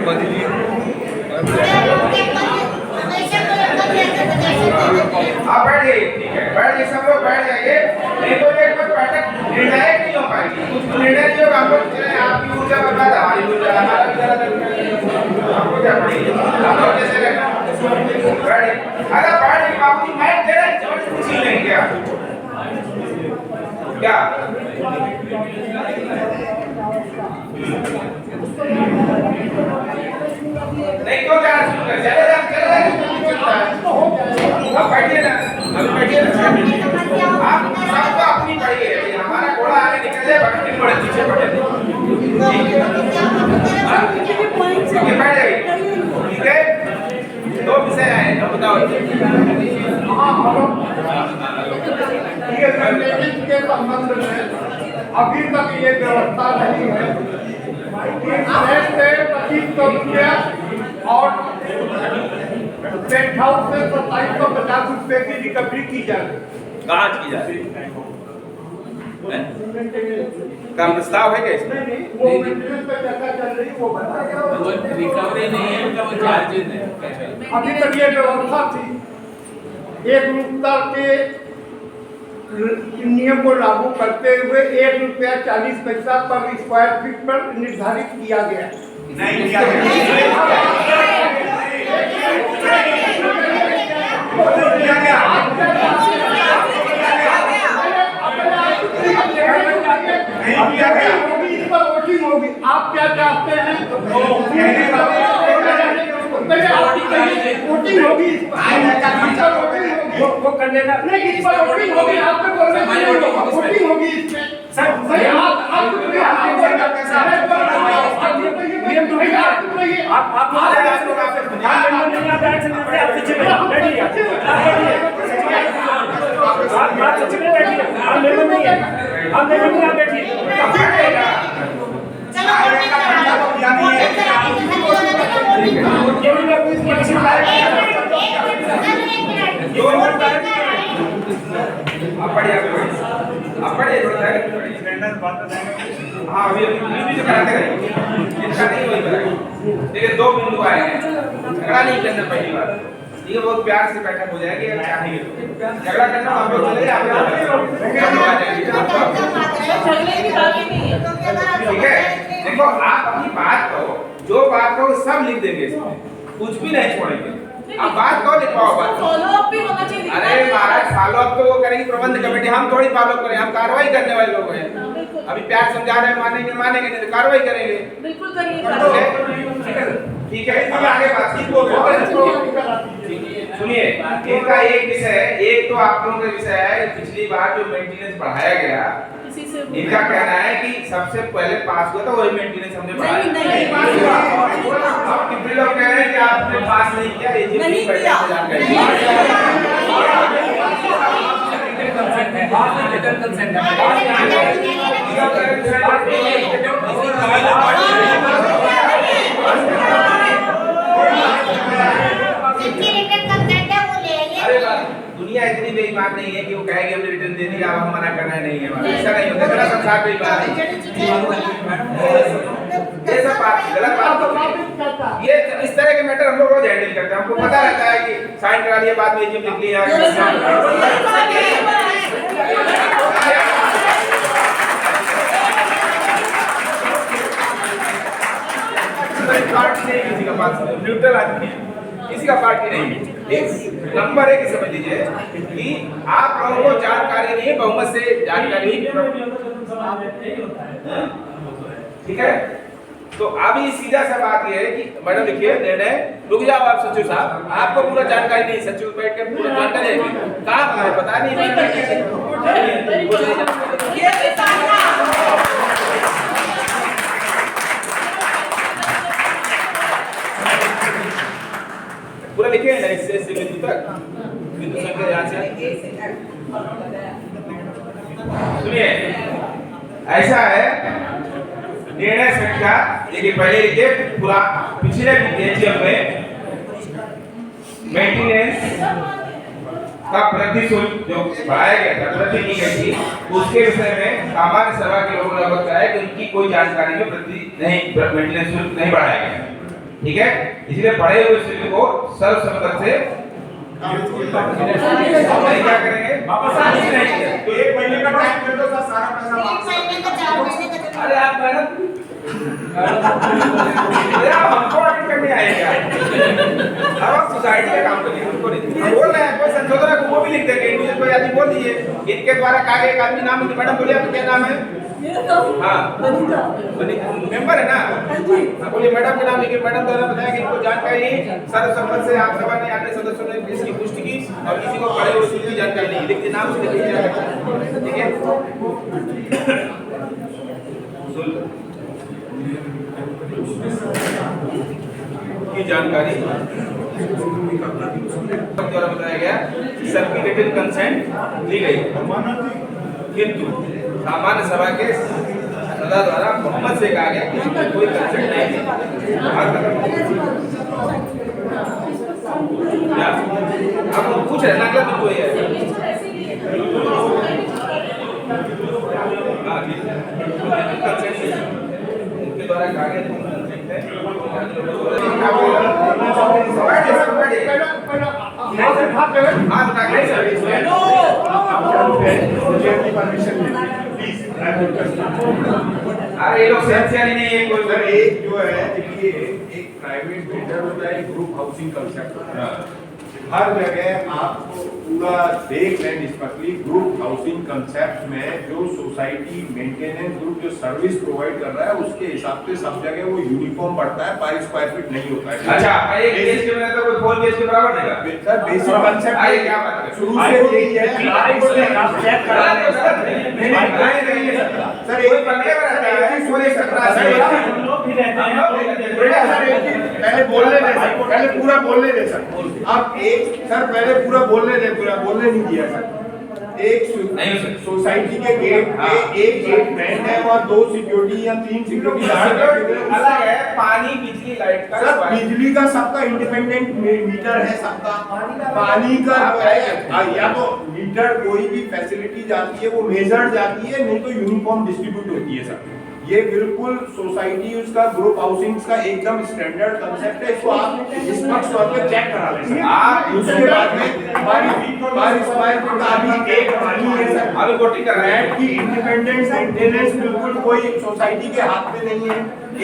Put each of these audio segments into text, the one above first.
आप बैठ जाइए, ठीक है, बैठ जाइए, सब लोग बैठ जाइए। नहीं तो ये कोई बैठक निर्णायक नहीं हो पाएगी, कुछ निर्णय नहीं होगा। हमको आपकी ऊर्जा बर्बाद, हमारी ऊर्जा, हमारा भी ज़्यादा आपको क्या पड़ेगी, आप लोग कैसे करना बैठे। अगर बैठ के बाबू जी मैच दे रहे हैं, जबरदस्ती छीन लेंगे क्या क्या? नहीं क्यों जा रहा है? चले जा अब बैठिए ना, अभी बैठिए ना। आप सबको अपनी पढ़िए, हमारा घोड़ा आगे निकल जाए, भटकने पड़े, पीछे पड़े। ये बैठ जाइए, ठीक है? दो विषय आए, तो बताओ। ये पैंडेमिक के संबंध में अभी तक ये व्यवस्था नहीं है कि फ्लैट से 2500 रुपया और टेंट हाउस से 2750 रुपये की रिकवरी की जाए। कहाँ की जाए? का प्रस्ताव है क्या इसमें? वो मेंटेनेंस पे चर्चा चल रही, वो बता वो रिकवरी नहीं है, उनका वो चार्जेज है। अभी तक ये व्यवस्था थी, एक रुपया के नियम को लागू करते हुए ₹1.40 पर स्क्वायर फीट पर निर्धारित किया गया। नहीं किया गया। इस पर वोटिंग होगी। आप क्या चाहते हैं? वोटिंग होगी, वो कर लेना। नहीं, इस पर वोटिंग होगी। आप तो बोल रहे हैं वोटिंग होगी इसमें। देखिए दो बिंदु आए हैं, झगड़ा नहीं करना पहली बात, ये बहुत प्यार से बैठक हो जाएगी। अगर चाहेंगे झगड़ा करना आप लोग चले ठीक है। देखो आप अपनी बात कहो, जो बात कहो सब लिख देंगे इसमें, कुछ भी नहीं छोड़ेंगे। आप बात कहो, लिखवाओ बात। फॉलो अप भी होना चाहिए। अरे महाराज फॉलो अप तो वो करेंगी प्रबंध कमेटी, हम थोड़ी फॉलो अप करें, हम कार्रवाई करने वाले लोग हैं। अभी प्यार समझा रहे हैं, मानेंगे मानेंगे नहीं तो कार्रवाई करेंगे। बिल्कुल करिए। ठीक है, अब आगे बातचीत को सुनिए। इनका एक विषय है, एक तो आप लोगों का विषय है पिछली बार जो मेंटेनेंस बढ़ाया गया, इनका कहना है कि सबसे पहले पास हुआ था वही मेंटेनेंस हमने बढ़ाया। नहीं अब कितने लोग कह रहे हैं कि आपने पास नहीं किया, नहीं किया। दुनिया इतनी बेईमान नहीं है कि वो कहेगी हमने रिटर्न दे दिया, अब हम मना करना नहीं है। ऐसा नहीं होता, गलत संसार बेईमान है। ये सब बात गलत बात। ये इस तरह के मैटर हम लोग रोज हैंडल करते हैं, हमको पता रहता है कि साइन करा लिया, बाद में लिख लिया। पार्टी नहीं किसी का पास, न्यूट्रल आदमी है, किसी का पार्टी नहीं। एक नंबर एक समझ लीजिए कि आप लोगों को जानकारी नहीं, बहुमत से जानकारी ठीक है। तो अभी सीधा सा बात ये है कि मैडम लिखिए निर्णय, रुक जाओ आप सचिव साहब, आपको पूरा जानकारी नहीं, सचिव बैठ कर पूरा जानकारी देंगे, कहाँ पता नहीं। पूरा लिखे हैं इससे बिंदु तक, बिंदु संख्या यहाँ से सुनिए। ऐसा है निर्णय संख्या, देखिए पहले लिखिए पूरा पिछले एजीएम में मेंटेनेंस का प्रति शुल्क जो बढ़ाया गया था, वृद्धि की गई थी, उसके विषय में सामान्य सभा के लोगों ने बताया कि उनकी कोई जानकारी में वृद्धि नहीं, मेंटेनेंस शुल्क नहीं बढ़ाया गया। ठीक है, इसलिए पढ़े हुए स्टूडेंट को सर्वसम्मति से क्या करेंगे वापस आ जाएंगे। तो 1 महीने का टाइम दे दो सर, सारा पैसा एक वापस। महीने का 4 महीने का चलो। अरे आप मैडम अरे आप हमको ऑडिट करने आए क्या? अब आप सोसाइटी का काम करिए, हमको नहीं बोल रहे हैं। कोई संशोधन है वो भी लिख देंगे, इंडिविजुअल कोई आदमी बोल दीजिए इनके द्वारा कहा गया एक आदमी नाम मैडम बोलिए आपका क्या नाम है? हाँ मेंबर है ना? हाँ बोलिए मैडम के नाम लिखिए। मैडम द्वारा बताया कि इनको जानकारी सर्वसम्मति से आप सभा ने अन्य सदस्यों ने इसकी पुष्टि की और किसी को पढ़े हुए की जानकारी नहीं लिखिए, नाम से लिखिए, ठीक है? की जानकारी द्वारा बताया गया सबकी रिटन कंसेंट ली गई, किंतु सामान्य सभा के सदा द्वारा मोहम्मद से कहा गया कि इसमें कोई कंसेंट नहीं है। आप पूछ रहे ना अगला भी कोई है उनके द्वारा कहा गया कंसेंट है। हाँ बताइए सर। अरे ये लोग सेंसियरी नहीं है कोई। सर एक जो है देखिए, एक प्राइवेट बिल्डर होता है, ग्रुप हाउसिंग कंसेप्ट होता है। हर जगह आपको पूरा देख लें, स्पेशली ग्रुप हाउसिंग कंसेप्ट में जो सोसाइटी मेंटेनेंस ग्रुप जो सर्विस प्रोवाइड कर रहा है उसके हिसाब से सब जगह वो यूनिफॉर्म पड़ता है, पर स्क्वायर फीट नहीं होता है। अच्छा एक केस के में तो कोई 4 केस के बराबर नहीं सर बेसिक कंसेप्ट आइए क्या बात है शुरू से यही है। आप चेक करा लें सर। नहीं सर कोई बंदे में रहता है पूरे 17 हम लोग भी रहते हैं। बेटा सर एक चीज पहले बोलने दे सर, पहले पूरा बोलने दे सर। आप एक सर पहले पूरा बोलने दे, पूरा बोलने नहीं दिया सर। एक सोसाइटी के गेट पे एक गेट मैन है और 2 सिक्योरिटी या 3 सिक्योरिटी गार्ड अलग है। पानी बिजली लाइट का सर बिजली का सबका इंडिपेंडेंट मीटर है सबका। पानी का जो है या तो मीटर कोई भी फैसिलिटी जाती है वो मेजर जाती है, नहीं तो यूनिफॉर्म डिस्ट्रीब्यूट होती है सर। ये बिल्कुल सोसाइटी उसका ग्रुप हाउसिंग का एकदम स्टैंडर्ड कंसेप्ट है। इसको आप निष्पक्ष तौर पे चेक करा लें सर। आप उसके बाद में हमारी स्क्वायर फीट का अभी एक मानी है सर। अभी वोटिंग कर रहे हैं फ्लैट की इंडिपेंडेंस मेंटेनेंस बिल्कुल कोई सोसाइटी के हाथ में नहीं है।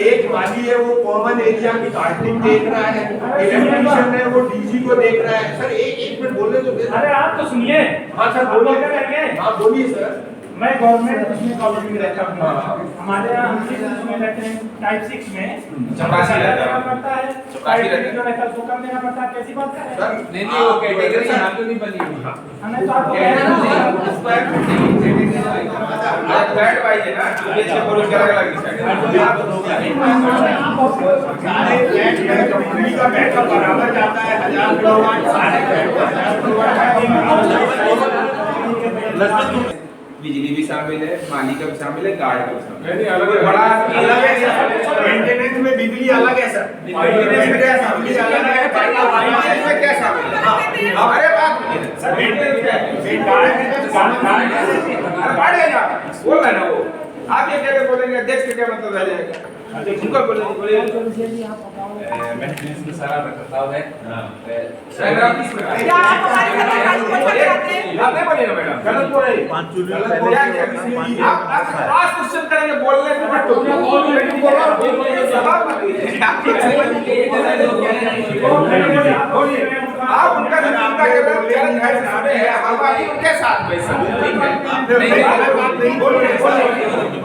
एक माली है वो कॉमन एरिया की गार्डनिंग देख रहा है, इलेक्ट्रिशियन है वो डीजी को देख रहा है। सर एक मिनट बोलने तो दे। अरे आप तो सुनिए। हाँ सर बोलिए। हाँ बोलिए सर। मैं गवर्नमेंट उसमें कॉलोनी में रहता हूँ। हमारे यहाँ हम उसमें रहते हैं टाइप 6 में। चपरासी रहता है। पड़ता है चपरासी रहता है। जो रहता है उसको कम देना पड़ता है। कैसी बात है? सर नहीं नहीं वो कैटेगरी यहाँ तो नहीं बनी हुई। हमें तो आपको कहना फ्लैट वाइज है ना, बीएचके पुरुष का अलग सारे फ्लैट में कंपनी का बैकअप बराबर जाता है। 1000 किलोवाट सारे फ्लैट का 1000 किलोवाट। बिजली भी शामिल है, पानी का भी शामिल है, गार्ड का भी शामिल है। नहीं अलग कोई बड़ा अलग है सर। मेंटेनेंस में बिजली अलग है सर। मेंटेनेंस में क्या शामिल है? मेंटेनेंस में क्या शामिल है? हमारे बात सर मेंटेनेंस क्या है? गार्ड है ना, बोल रहे ना वो। आप ये क्या बोलेंगे अध्यक्ष का क्या मतलब रह जाएगा? उनका बोलिए मेंटेनेंस में सारा रखरखाव है। क्या आप हमारे घर में गाड़ी खोल कर आते हैं? आप नहीं बोलिए ना मैडम, गलत बोल रही है। आप पास क्वेश्चन करेंगे बोलने में मत टोकिए। बोलिए सवाल मत कीजिए। आप उनका जो चिंता कर रहे हैं गलत है सामने है, हमारी उनके साथ में सब ठीक है।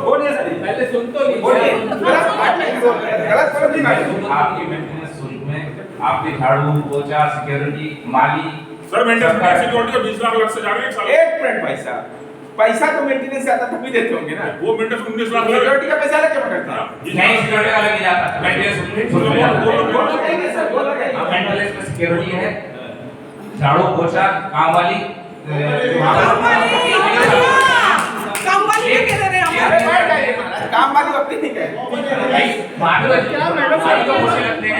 बोलिए सर, पहले सुन तो बोलिए लीजिए। गलत बोल नहीं भाई। आपकी मेंटेनेंस शुल्क में आपके झाड़ू पोछा सिक्योरिटी माली सर मेंटेनेंस सिक्योरिटी का 20 लाख लग से जा रहे हैं एक साल। एक मिनट भाई साहब, पैसा तो मेंटेनेंस से आता तभी देते होंगे ना। वो मेंटेनेंस 19 लाख लग सिक्योरिटी का पैसा अलग क्यों करते हैं? नहीं सिक्योरिटी का लग जाता है। मेंटेनेंस शुल्क में जाता है। बोलो नहीं सर, बोलो नहीं। मेंटेनेंस में सिक्योरिटी है, झाड़ू पोछा काम वाली काम वाली ये कह रहे हैं अरे हम। बैठ जाइए महाराज, काम वाली अपनी नहीं कहे। माली को पोछे लगते हैं।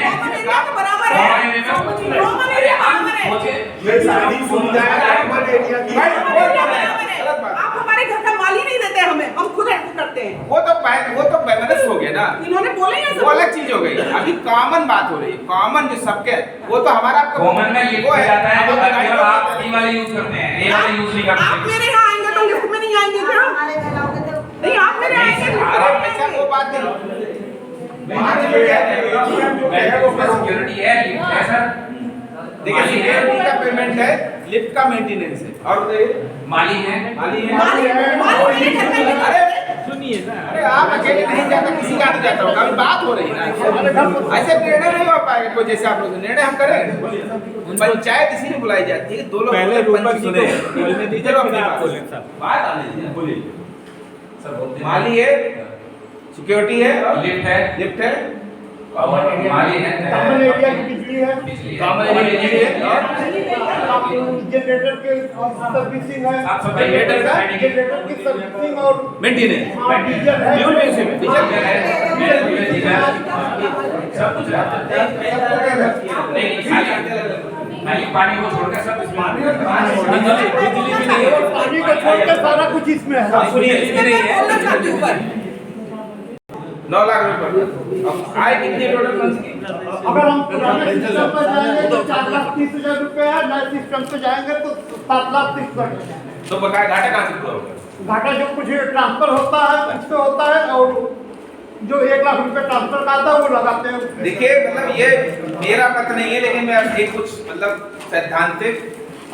बराबर है। कॉमन एरिया बराबर है। पोछे ये सारी सुविधाएं कॉमन एरिया की। भाई, वो तो है, गलत बात। आप हमारे घर का माली नहीं देते हमें, हम खुद हैंडल करते हैं। वो तो वो तो बेमनस हो गया ना, इन्होंने बोला ही ना वो अलग चीज हो गई। अभी कॉमन बात हो रही है, कॉमन जो सबके, वो तो हमारा कॉमन में लिफ्ट वो है, जाता है तो हमारा अगर गाइड आप होता है। ई वाले यूज करते हैं, ए वाले यूज नहीं आप करते। मेरे यहाँ आएंगे तो लिफ्ट में नहीं आएंगे क्या? नहीं, आप मेरे आएंगे तो अरे लिफ्ट में ऐसा आएंगे। वो बात नहीं। सिक्योरिटी है, लिफ्ट है सर। देखिए सिक्योरिटी का पेमेंट है, लिफ्ट का मेंटेनेंस है, और माली है। माली है। मालिक ये घर में अरे सुनिए ना, अरे आप अकेले नहीं जाता, किसी का नहीं जाता होगा, अभी बात हो रही है ना। ऐसे निर्णय नहीं हो पाएगा कोई, जैसे आप लोग निर्णय हम करें। पंचायत इसीलिए बुलाई जाती है कि दो लोग पहले रूपक पंचायत सुने, को- बोलने दीजिए, चलो फिर अपनी आप बात बोलें साहब। बात आने दीजिए, बोलिए। सर बोलते हैं। माली है, सिक्योरिटी है, और लिफ्ट है, लिफ्ट है, और माली है। कॉमन एरिया की बिजली है, बिजली है। कॉमन एरिया की बिजली है, और जनरेटर के सर्विसिंग है, साफ सफाई जनरेटर का जनरेटर की सर्विसिंग और मेंटेनेंस, डीजल है, फ्यूल भी उसी में, डीजल भी है। सब कुछ रहता है। नहीं, खाली पानी को छोड़कर सब इसमें। बिजली भी नहीं है। पानी को छोड़कर सारा कुछ इसमें है। सुनिए, इसमें मैं बोलना चाहती हूँ पर 9 लाख रुपए पर। अब आय कितनी टोटल मंथ की? अगर हम पुराने सिस्टम पर जाएंगे तो 4,30,000 रुपए है, नए सिस्टम पे जाएंगे तो 7,30,000। तो बकाया घाटा कहाँ से पूरा होगा? घाटा जो कुछ ट्रांसफर होता है उस पे होता है, और जो 1 लाख रुपए ट्रांसफर का आता है वो लगाते हैं। देखिए मतलब ये मेरा मत नहीं है, लेकिन मैं एक कुछ मतलब सैद्धांतिक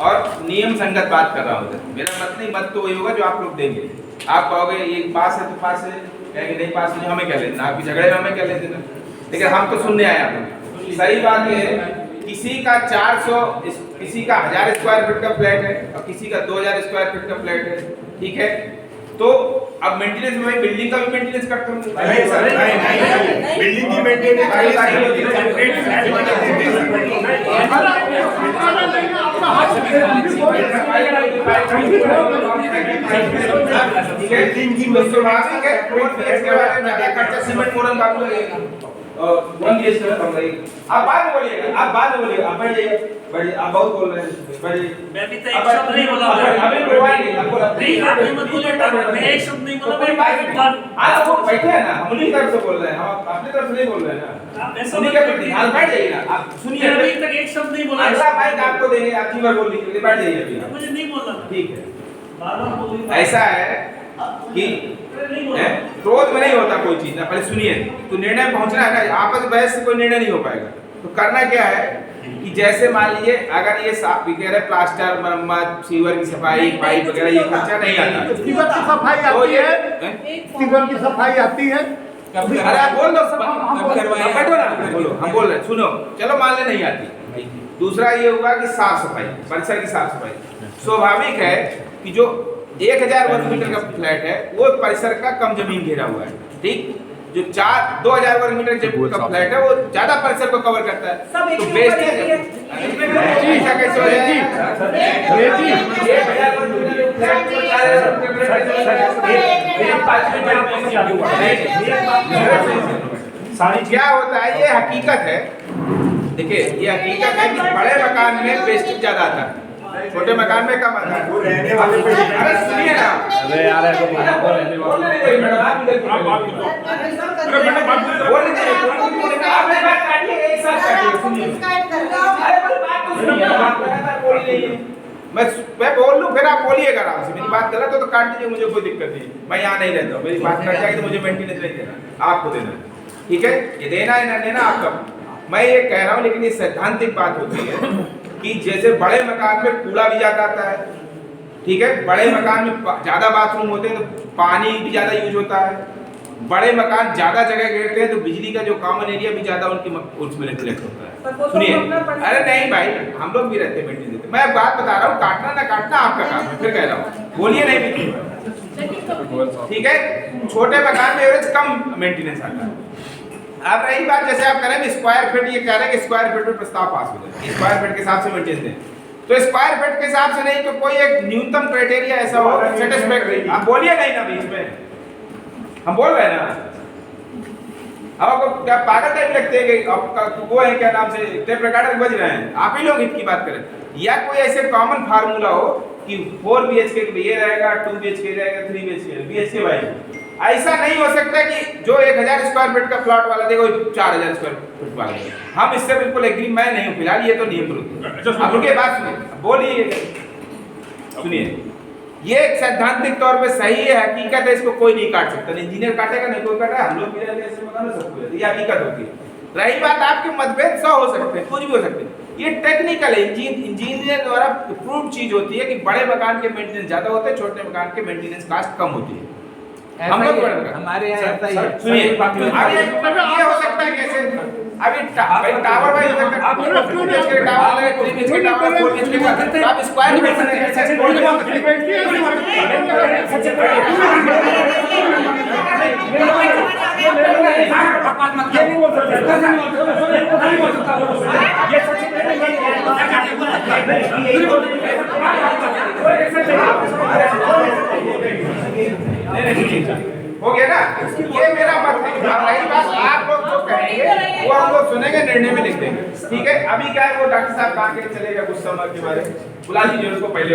और नियम संगत बात कर रहा हूँ। मेरा मत नहीं, मत तो वही होगा जो आप लोग देंगे। आप कहोगे ये पास है तो पास है, कहेंगे नहीं पास नहीं, हमें क्या लेना, आपकी झगड़े में हमें क्या ले देना। लेकिन हम तो सुनने आए आपको। सही बात ये है, किसी का 400, किसी का 1000 स्क्वायर फीट का फ्लैट है और किसी का 2000 स्क्वायर फीट का फ्लैट है, ठीक है। तो अब मेंटेनेंस में बिल्डिंग का भी मेंटेनेंस करता हूँ। नहीं सर, नहीं, बिल्डिंग की मेंटेनेंस स्वाभाविक है, 4 BHK के बारे में क्या खर्चा सीमेंट मोरंग बाबू है, 1 BHK में कम रहेगी। आप बाद में बोलिएगा, आप बाद में बोलिएगा, आप बैठ जाइए, बैठिए, आप बहुत बोल रहे हैं, बैठिए। मैं भी तो एक शब्द नहीं बोला। अभी बोलवाएंगे, आपको नहीं, आप मत बोलिए, मैं एक शब्द नहीं बोला, मैं बात आप वो बैठे हैं ना, हम उन्हीं तरफ से बोल रहे हैं, हम अपनी तरफ से नहीं बोल रहे हैं ना। आप ऐसा उन्हीं मत के करिए। प्रति आप बैठ जाइए ना, आप मैं सुनिए। अभी तक एक शब्द नहीं बोला। अगला माइक आपको देंगे, आपकी बार बोलने के लिए बैठ जाइए अभी आप। मुझे नहीं बोलना। ठीक है। बार-बार बोलिए। ऐसा है कि नहीं बोलना। क्रोध में नहीं होता कोई चीज ना, पहले सुनिए। तो निर्णय में पहुंचना है ना, आपस में बहस से कोई निर्णय नहीं हो पाएगा। तो करना क्या है कि जैसे मान लीजिए अगर ये साफ भी कह रहे प्लास्टर, मरम्मत, सीवर की सफाई, पाइप वगैरह ये खर्चा नहीं आता, सीवर की सफाई तो आती ये है, सीवर की सफाई आती है। अरे आप बोल दो, बैठो ना, बोलो, हम बोल रहे हैं, सुनो। चलो मान ले नहीं आती। दूसरा ये हुआ कि साफ सफाई, परिसर की साफ सफाई। स्वाभाविक है कि जो 1000 वर्ग मीटर का फ्लैट है वो परिसर का कम जमीन घेरा हुआ है, ठीक। जो 2000 वर्ग मीटर का फ्लैट है वो ज्यादा परिसर को कवर करता है। सब एक तो ही ऊपर वेस्टेज एक ही है। ऐसा कैसे हो जाएगा? 1000 वर्ग मीटर के फ्लैट को 4000 वर्ग मीटर क्या होता है, ये हकीकत है। देखिए ये हकीकत है कि बड़े मकान में वेस्टेज ज्यादा आता है, छोटे मकान में कम आता है। वो रहने वाले पे अरे सुनिए ना, अरे यार ऐसा बोलने नहीं देंगे मैडम, आप इधर आप बात करो। अरे मैडम बात करो। बोलने दीजिए, आपने बात काटिए, एक साथ काटिए, सुनिए। अरे बस बात तो सुनिए, आप लगातार बोल रही हैं। मैं बोल लूं फिर आप बोलिएगा आराम से। मेरी बात गलत हो तो काट दीजिए, मुझे कोई दिक्कत नहीं, मैं यहाँ नहीं रहता हूँ। मेरी बात कट जाएगी तो मुझे मेंटेनेंस नहीं देना, आपको देना है, ठीक है। ये देना है ना देना आपका। मैं ये कह रहा हूँ, लेकिन ये सैद्धांतिक बात होती है कि जैसे बड़े मकान में कूड़ा भी ज्यादा आता है, ठीक है। बड़े मकान में ज्यादा बाथरूम होते हैं तो पानी भी ज्यादा यूज होता है। बड़े मकान ज्यादा जगह घेरते हैं तो बिजली का जो कॉमन एरिया भी ज्यादा उसमें रिफ्लेक्ट होता है। सुनिए, अरे नहीं भाई, हम लोग भी रहते हैं, मेंटेन देते। मैं बात बता रहा हूँ, काटना ना काटना आपका काम है, फिर कह रहा हूँ, बोलिए नहीं भी, ठीक है। छोटे मकान में एवरेज कम मेंटेनेंस आता है। अब रही बात, जैसे आप करें स्क्वायर फीट, ये कह रहे हैं कि स्क्वायर फीट में प्रस्ताव पास हो जाए, स्क्वायर फीट के हिसाब से मेंटेन दें। तो स्क्वायर फीट के हिसाब से नहीं तो कोई एक न्यूनतम क्राइटेरिया ऐसा हो सेटिस्फैक्टरी। आप बोलिए नहीं ना बीच में, हम बोल रहे हैं ना। अब आपको क्या पागल टाइप लगते हैं कि आपका वो है क्या नाम से टेप रिकॉर्डर बज रहे हैं, आप ही लोग इसकी बात करें। या कोई ऐसे कॉमन फार्मूला हो कि 4 BHK ये रहेगा, 2 BHK रहेगा, 3 BHK BHK वाइज ऐसा नहीं हो सकता कि जो 1000 स्क्वायर फीट का प्लॉट वाला देगा 4000 स्क्वायर फीट वाला देगा। हम इससे बिल्कुल एग्री मैं नहीं हूँ फिलहाल, ये तो नियम विरुद्ध है। अब उनके बात सुनिए, बोलिए, सुनिए, ये एक सैद्धांतिक तौर पे सही है, हकीकत है, इसको कोई नहीं काट सकता, इंजीनियर काटेगा नहीं कोई काटेगा, हम लोग भी रहते हैं ऐसे मकान में, सब कुछ ये हकीकत होती है। रही बात आपके मतभेद 100 हो सकते हैं, कुछ भी हो सकते हैं, ये टेक्निकल है, इंजीनियर द्वारा प्रूव चीज होती है कि बड़े मकान के मेंटेनेंस ज्यादा होते हैं, छोटे मकान के मेंटेनेंस कॉस्ट कम होती है। हम लोग हमारे यहाँ ऐसा ही है। सुनिए, अब ये हो सकता है कैसे, अभी टावर वाइज हो सकता है, 2 BHK के टावर लगे, 3 BHK के टावर, 4 BHK के टावर, तो आप स्क्वायर फीट में कैसे बोल रहे हो गया ना, ये मेरा मत है। रही बात आप लोग जो कहेंगे वो हम लोग सुनेंगे, निर्णय में लिख देंगे, ठीक है। अभी क्या है वो डॉक्टर साहब कहाँ के चले गए, कुछ समय के बारे में बुला लीजिए उनको पहले।